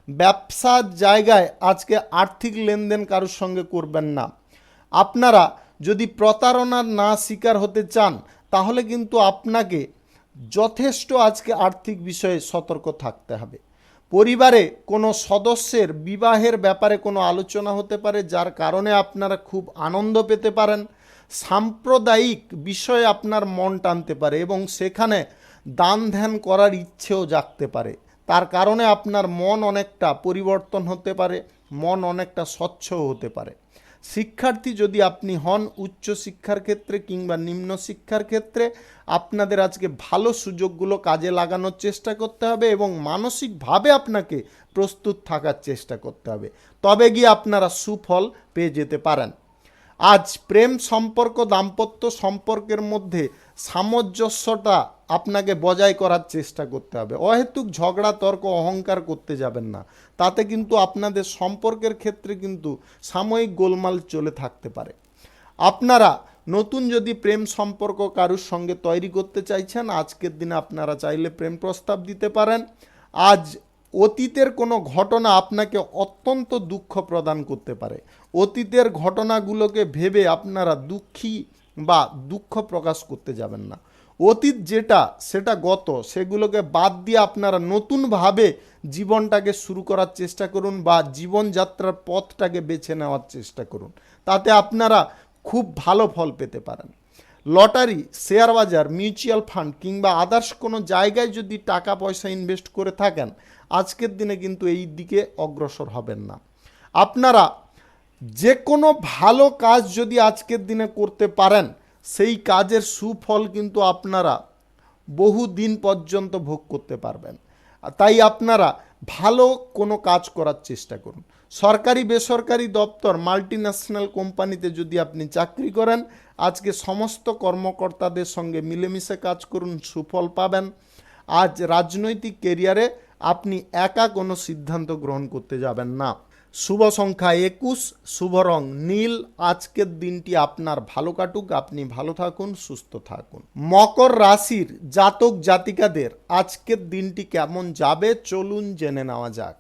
ব্যবসার জায়গায় আজকে আর্থিক লেনদেন কারোর সঙ্গে করবেন না। আপনারা যদি প্রতারণার না শিকার হতে চান, তাহলে কিন্তু আপনাকে যথেষ্ট আজকে আর্থিক বিষয়ে সতর্ক থাকতে হবে। পরিবারে কোনো সদস্যের বিবাহের ব্যাপারে কোনো আলোচনা হতে পারে, যার কারণে আপনারা খুব আনন্দ পেতে পারেন। সাম্প্রদায়িক বিষয়ে আপনার মন টানতে পারে এবং সেখানে দান ধ্যান করার ইচ্ছেও জাগতে পারে। তার কারণে আপনার মন অনেকটা পরিবর্তন হতে পারে, মন অনেকটা স্বচ্ছও হতে পারে। শিক্ষার্থী যদি আপনি হন, উচ্চ শিক্ষার ক্ষেত্রে কিংবা নিম্ন শিক্ষার ক্ষেত্রে আপনাদের আজকে ভালো সুযোগগুলো কাজে লাগানোর চেষ্টা করতে হবে এবং মানসিকভাবে আপনাকে প্রস্তুত থাকার চেষ্টা করতে হবে, তবে গিয়ে আপনারা সুফল পেয়ে যেতে পারেন। আজ প্রেম সম্পর্ক দাম্পত্য সম্পর্কের মধ্যে সামঞ্জস্যটা আপনাকে বজায় করার চেষ্টা করতে হবে। অহেতুক ঝগড়া তর্ক অহংকার করতে যাবেন না, তাতে কিন্তু আপনাদের সম্পর্কের ক্ষেত্রে কিন্তু সাময়িক গোলমাল চলে থাকতে পারে। আপনারা নতুন যদি প্রেম সম্পর্ক কারুর সঙ্গে তৈরি করতে চাইছেন, আজকের দিনে আপনারা চাইলে প্রেম প্রস্তাব দিতে পারেন। আজ অতীতের কোনো ঘটনা আপনাকে অত্যন্ত দুঃখ প্রদান করতে পারে। অতীতের ঘটনাগুলোকে ভেবে আপনারা দুঃখী বা দুঃখ প্রকাশ করতে যাবেন না। অতীত যেটা সেটা গত, সেগুলোকে বাদ দিয়ে আপনারা নতুনভাবে জীবনটাকে শুরু করার চেষ্টা করুন বা জীবনযাত্রার পথটাকে বেছে নেওয়ার চেষ্টা করুন, তাতে আপনারা খুব ভালো ফল পেতে পারেন। লটারি, শেয়ার বাজার, মিউচুয়াল ফান্ড কিংবা আদার্স কোনো জায়গায় যদি টাকা পয়সা ইনভেস্ট করে থাকেন, আজকের দিনে কিন্তু এই দিকে অগ্রসর হবেন না। আপনারা যে কোনো ভালো কাজ যদি আজকের দিনে করতে পারেন, সেই কাজের সুফল কিন্তু আপনারা বহু দিন পর্যন্ত ভোগ করতে পারবেন। তাই আপনারা ভালো কোনো কাজ করার চেষ্টা করুন। সরকারি বেসরকারি দপ্তর, মাল্টিন্যাশনাল কোম্পানিতে যদি আপনি চাকরি করেন, আজকে সমস্ত কর্মকর্তাদের সঙ্গে মিলেমিশে কাজ করুন, সুফল পাবেন। আজ রাজনৈতিক কেরিয়ারে আপনি একা কোনো সিদ্ধান্ত গ্রহণ করতে যাবেন না। শুভ সংখ্যা 21, শুভ রং নীল। আজকের দিনটি আপনার ভালো কাটুক, আপনি ভালো থাকুন, সুস্থ থাকুন। মকর রাশির জাতক জাতিকাদের আজকের দিনটি কেমন যাবে চলুন জেনে নেওয়া যাক।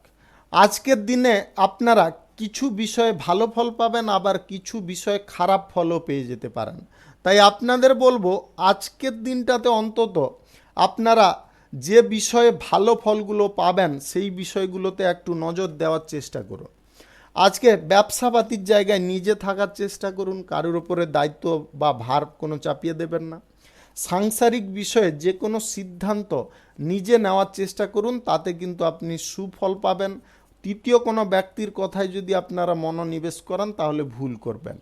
আজকের দিনে আপনারা কিছু বিষয়ে ভালো ফল পাবেন, আবার কিছু বিষয়ে খারাপ ফলও পেয়ে যেতে পারেন। তাই আপনাদের বলবো, আজকের দিনটাতে অন্তত আপনারা যে বিষয়ে ভালো ফলগুলো পাবেন সেই বিষয়গুলোতে একটু নজর দেওয়ার চেষ্টা করুন। আজকে ব্যবসাপাতির জায়গায় নিজে থাকার চেষ্টা করুন, কারোর উপরে দায়িত্ব বা ভার কোনো চাপিয়ে দেবেন না। সাংসারিক বিষয়ে যে কোনো সিদ্ধান্ত নিজে নেওয়ার চেষ্টা করুন, তাতে কিন্তু আপনি সুফল পাবেন। তৃতীয় কোনো ব্যক্তির কথায় যদি আপনারা মনোনিবেশ করেন, তাহলে ভুল করবেন।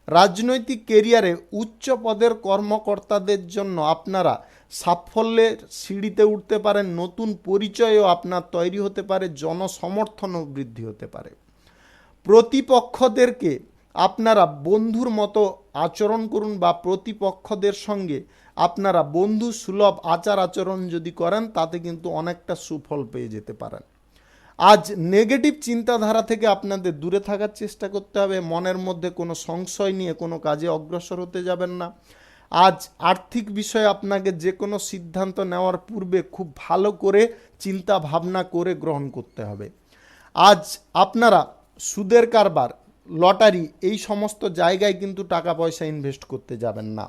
রাজনৈতিক কেরিয়ারে উচ্চ পদের কর্মকর্তাদের জন্য আপনারা সাফল্যের সিঁড়িতে উঠতে পারেন, নতুন পরিচয়ও আপনার তৈরি হতে পারে, জনসমর্থনও বৃদ্ধি হতে পারে। প্রতিপক্ষদেরকে আপনারা বন্ধুর মতো আচরণ করুন বা প্রতিপক্ষদের সঙ্গে আপনারা বন্ধু সুলভ আচার আচরণ যদি করেন, তাতে কিন্তু অনেকটা সুফল পেয়ে যেতে পারেন। আজ নেগেটিভ চিন্তাধারা থেকে আপনাদের দূরে থাকার চেষ্টা করতে হবে। মনের মধ্যে কোনো সংশয় নিয়ে কোনো কাজে অগ্রসর হতে যাবেন না। আজ আর্থিক বিষয়ে আপনাকে যে কোনো সিদ্ধান্ত নেওয়ার পূর্বে খুব ভালো করে চিন্তা ভাবনা করে গ্রহণ করতে হবে। আজ আপনারা সুদের কারবার, লটারি এই সমস্ত জায়গায় কিন্তু টাকা পয়সা ইনভেস্ট করতে যাবেন না।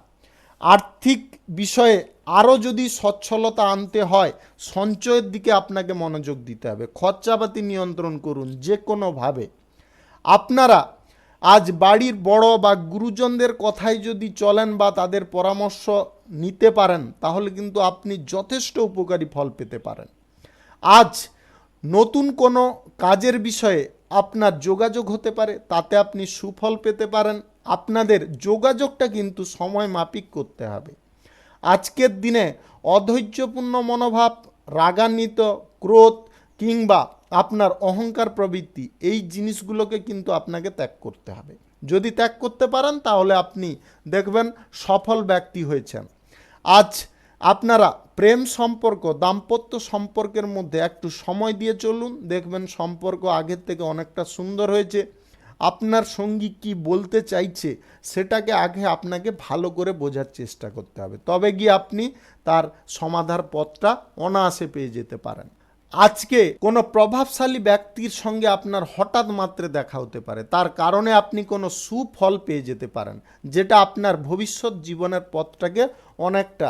আর্থিক বিষয়ে আরও যদি সচ্ছলতা আনতে হয়, সঞ্চয়ের দিকে আপনাকে মনোযোগ দিতে হবে। খরচাপাতি নিয়ন্ত্রণ করুন যে কোনোভাবে। আপনারা আজ বাড়ির বড় বা গুরুজনদের কথায় যদি চলেন বা তাদের পরামর্শ নিতে পারেন, তাহলে কিন্তু আপনি যথেষ্ট উপকারী ফল পেতে পারেন। আজ নতুন কোনো কাজের বিষয়ে আপনার যোগাযোগ হতে পারে, তাতে আপনি সুফল পেতে পারেন। আপনাদের যোগাযোগটা কিন্তু সময় মাফিক করতে হবে। আজকের দিনে অধৈর্যপূর্ণ মনোভাব, রাগান্বিত, ক্রোধ কিংবা আপনার অহংকার প্রবৃত্তি, এই জিনিসগুলোকে কিন্তু আপনাকে ত্যাগ করতে হবে। যদি ত্যাগ করতে পারেন, তাহলে আপনি দেখবেন সফল ব্যক্তি হয়েছেন। আজ আপনারা প্রেম সম্পর্ক, দাম্পত্য সম্পর্কের মধ্যে একটু সময় দিয়ে চলুন, দেখবেন সম্পর্ক আগের থেকে অনেকটা সুন্দর হয়েছে। আপনার সঙ্গী কি বলতে চাইছে সেটাকে আগে আপনাকে ভালো করে বোঝার চেষ্টা করতে হবে, তবে গিয়ে আপনি তার সমাধার পথটা অনায়াসে পেয়ে যেতে পারেন। আজকে কোনো প্রভাবশালী ব্যক্তির সঙ্গে আপনার হঠাৎ মাত্রে দেখা হতে পারে, তার কারণে আপনি কোনো সুফল পেয়ে যেতে পারেন, যেটা আপনার ভবিষ্যৎ জীবনের পথটাকে অনেকটা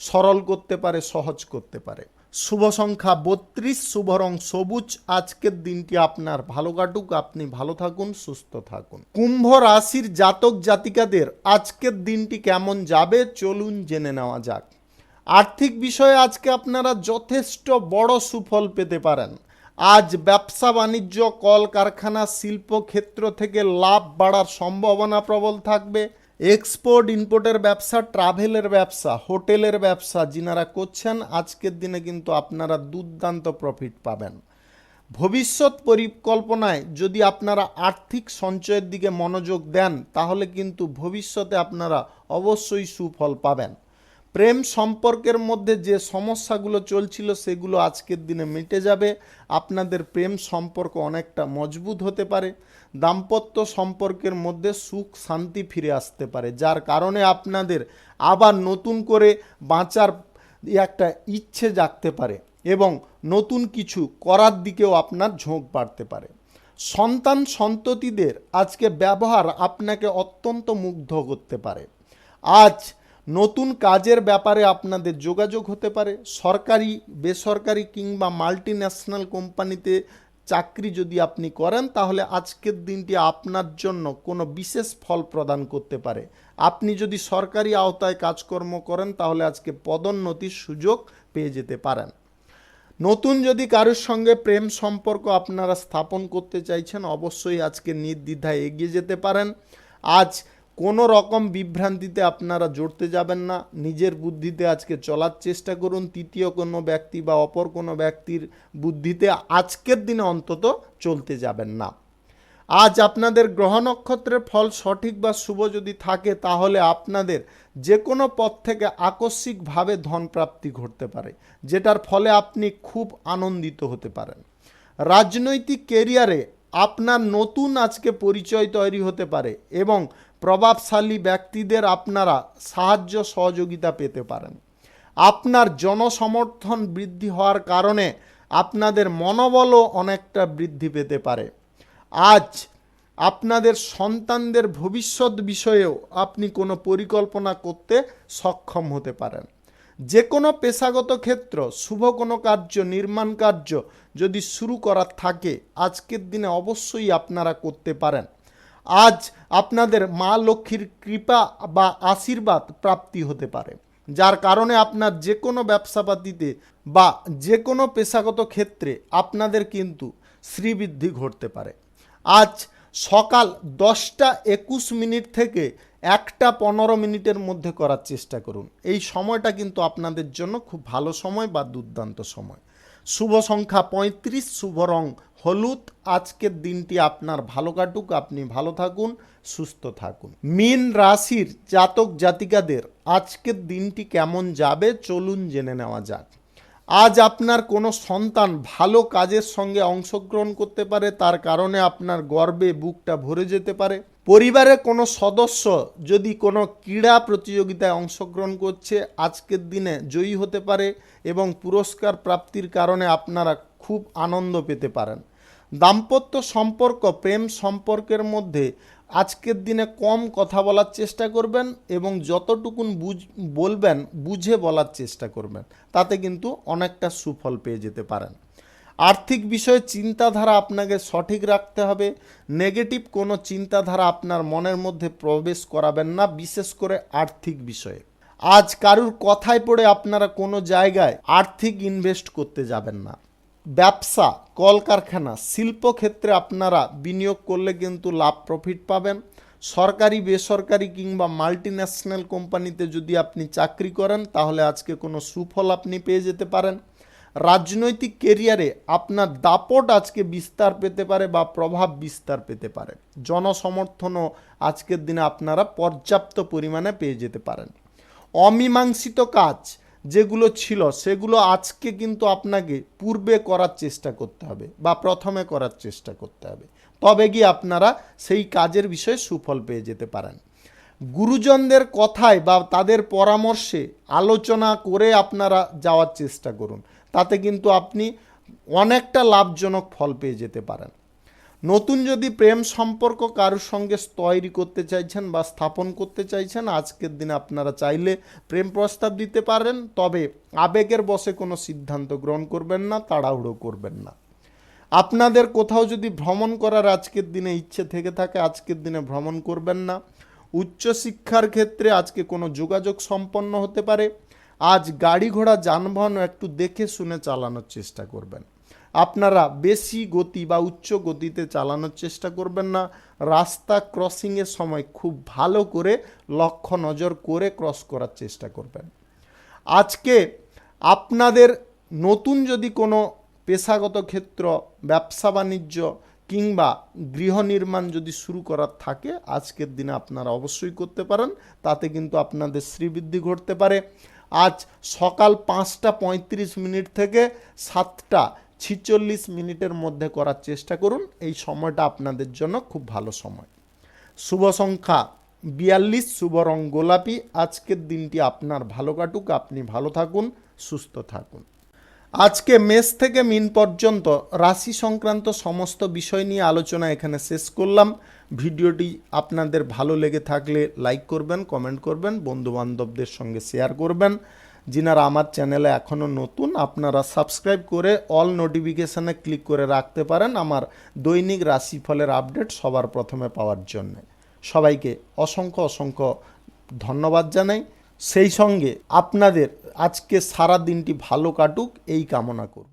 সরল করতে পারে, সহজ করতে পারে। শুভ সংখ্যা 32, শুভ রং সবুজ। আজকের দিনটি আপনার ভালো কাটুক, আপনি ভালো থাকুন, সুস্থ থাকুন। কুম্ভ রাশির জাতক জাতিকাদের আজকের দিনটি কেমন যাবে চলুন জেনে নেওয়া যাক। আর্থিক বিষয়ে আজকে আপনারা যথেষ্ট বড় সুফল পেতে পারেন। আজ ব্যবসা বাণিজ্য, কলকারখানা, শিল্পক্ষেত্র থেকে লাভ বাড়ার সম্ভাবনা প্রবল থাকবে। এক্সপোর্ট ইম্পোর্টের ব্যবসা, ট্রাভেলের ব্যবসা, হোটেলের ব্যবসা যিনারা করছেন, আজকের দিনে কিন্তু আপনারা দুর্দান্ত প্রফিট পাবেন। ভবিষ্যৎ পরিকল্পনায় যদি আপনারা আর্থিক সঞ্চয়ের দিকে মনোযোগ দেন তাহলে কিন্তু ভবিষ্যতে আপনারা অবশ্যই সুফল পাবেন। প্রেম সম্পর্কের মধ্যে যে সমস্যাগুলো চলছিল সেগুলো আজকের দিনে মিটে যাবে। আপনাদের প্রেম সম্পর্ক অনেকটা মজবুত হতে পারে। দাম্পত্য সম্পর্কের মধ্যে সুখ শান্তি ফিরে আসতে পারে, যার কারণে আপনাদের আবার নতুন করে বাঁচার একটা ইচ্ছে জাগতে পারে এবং নতুন কিছু করার দিকেও আপনার ঝোঁক বাড়তে পারে। সন্তান সন্ততিদের আজকে ব্যবহার আপনাকে অত্যন্ত মুগ্ধ করতে পারে। আজ নতুন কাজের ব্যাপারে আপনাদের যোগাযোগ হতে পারে। সরকারি বেসরকারি কিংবা মাল্টি ন্যাশনাল কোম্পানিতে চাকরি যদি আপনি করেন তাহলে আজকের দিনটি আপনার জন্য কোনো বিশেষ ফল প্রদান করতে পারে। আপনি যদি সরকারি আওতায় কাজকর্ম করেন তাহলে আজকে পদোন্নতির সুযোগ পেয়ে যেতে পারেন। নতুন যদি কারোর সঙ্গে প্রেম সম্পর্ক আপনারা স্থাপন করতে চাইছেন অবশ্যই আজকে নির্দ্বিধায় এগিয়ে যেতে পারেন। আজ কোনো রকম বিভ্রান্তিতে আপনারা জড়তে যাবেন না, নিজের বুদ্ধিতে আজকে চলার চেষ্টা করুন। তৃতীয় কোনো ব্যক্তি বা অপর কোনো ব্যক্তির বুদ্ধিতে আজকের দিনে অন্তত চলতে যাবেন না। আজ আপনাদের গ্রহ নক্ষত্রের ফল সঠিক বা শুভ যদি থাকে তাহলে আপনাদের যে কোনো পথ থেকে আকস্মিকভাবে ধন প্রাপ্তি ঘটতে পারে, যেটার ফলে আপনি খুব আনন্দিত হতে পারেন। রাজনৈতিক কেরিয়ারে আপনার নতুন আজকে পরিচয় তৈরি হতে পারে এবং প্রভাবশালী ব্যক্তিদের আপনারা সাহায্য সহযোগিতা পেতে পারেন। আপনার জনসমর্থন বৃদ্ধি হওয়ার কারণে আপনাদের মনোবলও অনেকটা বৃদ্ধি পেতে পারে। আজ আপনাদের সন্তানদের ভবিষ্যৎ বিষয়েও আপনি কোনো পরিকল্পনা করতে সক্ষম হতে পারেন। যে কোনো পেশাগত ক্ষেত্র, শুভ কোনো কার্য, নির্মাণ কার্য যদি শুরু করার থাকে আজকের দিনে অবশ্যই আপনারা করতে পারেন। আজ আপনাদের মা লক্ষ্মীর কৃপা বা আশীর্বাদ প্রাপ্তি হতে পারে, যার কারণে আপনার যে কোনো ব্যবসাপাতিতে বা যে কোনো পেশাগত ক্ষেত্রে আপনাদের কিন্তু শ্রীবৃদ্ধি ঘটতে পারে। আজ সকাল 10:21 থেকে 1:15 মধ্যে করার চেষ্টা করুন। এই সময়টা কিন্তু আপনাদের জন্য খুব ভালো সময় বা দুর্দান্ত সময়। শুভ সংখ্যা 35, শুভ রং হলুদ। আজকের দিনটি আপনার ভালো কাটুক, আপনি ভালো থাকুন, সুস্থ থাকুন। মীন রাশির জাতক জাতিকাদের আজকের দিনটি কেমন যাবে চলুন জেনে নেওয়া যাক। আজ আপনার কোনো সন্তান ভালো কাজের সঙ্গে অংশগ্রহণ করতে পারে, তার কারণে আপনার গর্বে বুকটা ভরে যেতে পারে। পরিবারের কোনো সদস্য যদি কোনো ক্রীড়া প্রতিযোগিতায় অংশগ্রহণ করছে আজকের দিনে জয়ী হতে পারে এবং পুরস্কার প্রাপ্তির কারণে আপনারা খুব আনন্দ পেতে পারেন। দাম্পত্য সম্পর্ক, প্রেম সম্পর্কের মধ্যে আজকের দিনে কম কথা বলার চেষ্টা করবেন এবং যতটুকুন বলবেন বুঝে বলার চেষ্টা করবেন, তাতে কিন্তু অনেকটা সুফল পেয়ে যেতে পারেন। আর্থিক বিষয়ে চিন্তাধারা আপনাকে সঠিক রাখতে হবে। নেগেটিভ কোনো চিন্তাধারা আপনার মনের মধ্যে প্রবেশ করাবেন না, বিশেষ করে আর্থিক বিষয়ে। আজ কারুর কথায় পড়ে আপনারা কোনো জায়গায় আর্থিক ইনভেস্ট করতে যাবেন না। ব্যবসা, কলকারখানা, শিল্পক্ষেত্রে আপনারা বিনিয়োগ করলে কিন্তু লাভ প্রফিট পাবেন। সরকারি বেসরকারি কিংবা মাল্টি ন্যাশনাল কোম্পানিতে যদি আপনি চাকরি করেন তাহলে আজকে কোনো সুফল আপনি পেয়ে যেতে পারেন। রাজনৈতিক কেরিয়ারে আপনার দাপট আজকে বিস্তার পেতে পারে বা প্রভাব বিস্তার পেতে পারে। জনসমর্থনও আজকের দিনে আপনারা পর্যাপ্ত পরিমাণে পেয়ে যেতে পারেন। অমীমাংসিত কাজ যেগুলো ছিল সেগুলো আজকে কিন্তু আপনাকে পূর্বে করার চেষ্টা করতে হবে বা প্রথমে করার চেষ্টা করতে হবে, তবে গিয়ে আপনারা সেই কাজের বিষয়ে সুফল পেয়ে যেতে পারেন। গুরুজনদের কথায় বা তাদের পরামর্শে আলোচনা করে আপনারা যাওয়ার চেষ্টা করুন, তাতে কিন্তু আপনি অনেকটা লাভজনক ফল পেয়ে যেতে পারেন। নতুন যদি প্রেম সম্পর্ক কারোর সঙ্গে তৈরি করতে চাইছেন বা স্থাপন করতে চাইছেন আজকের দিনে আপনারা চাইলে প্রেম প্রস্তাব দিতে পারেন, তবে আবেগের বশে কোনো সিদ্ধান্ত গ্রহণ করবেন না, তাড়াহুড়ো করবেন না। আপনাদের কোথাও যদি ভ্রমণ করার আজকের দিনে ইচ্ছে থেকে থাকে আজকের দিনে ভ্রমণ করবেন না। উচ্চশিক্ষার ক্ষেত্রে আজকে কোনো যোগাযোগ সম্পন্ন হতে পারে। আজ গাড়ি ঘোড়া যানবাহন একটু দেখে শুনে চালানোর চেষ্টা করবেন। আপনারা বেশি গতি বা উচ্চ গতিতে চালানোর চেষ্টা করবেন না। রাস্তা ক্রসিংয়ের সময় খুব ভালো করে লক্ষ্য নজর করে ক্রস করার চেষ্টা করবেন। আজকে আপনাদের নতুন যদি কোনো পেশাগত ক্ষেত্র, ব্যবসা বাণিজ্য কিংবা গৃহ নির্মাণ যদি শুরু করার থাকে আজকের দিনে আপনারা অবশ্যই করতে পারেন, তাতে কিন্তু আপনাদের শ্রীবৃদ্ধি ঘটতে পারে। আজ সকাল 5:35 থেকে 7:46 মধ্যে করার চেষ্টা করুন, এই সময়টা আপনাদের জন্য খুব ভালো সময়। শুভ সংখ্যা 42, শুভ রং গোলাপি। আজকের দিনটি আপনার ভালো কাটুক, আপনি ভালো থাকুন, সুস্থ থাকুন। আজকে মেষ থেকে মিন পর্যন্ত রাশি সংক্রান্ত সমস্ত বিষয় নিয়ে আলোচনা এখানে শেষ করলাম। ভিডিওটি আপনাদের ভালো লেগে থাকলে লাইক করবেন, কমেন্ট করবেন, বন্ধুবান্ধবদের সঙ্গে শেয়ার করবেন। যিনারা আমার চ্যানেলে এখনও নতুন আপনারা সাবস্ক্রাইব করে অল নোটিফিকেশানে ক্লিক করে রাখতে পারেন আমার দৈনিক রাশিফলের আপডেট সবার প্রথমে পাওয়ার জন্য। সবাইকে অসংখ্য অসংখ্য ধন্যবাদ জানাই। সেই সঙ্গে আপনাদের আজকে সারা দিনটি ভালো কাটুক এই কামনা করব।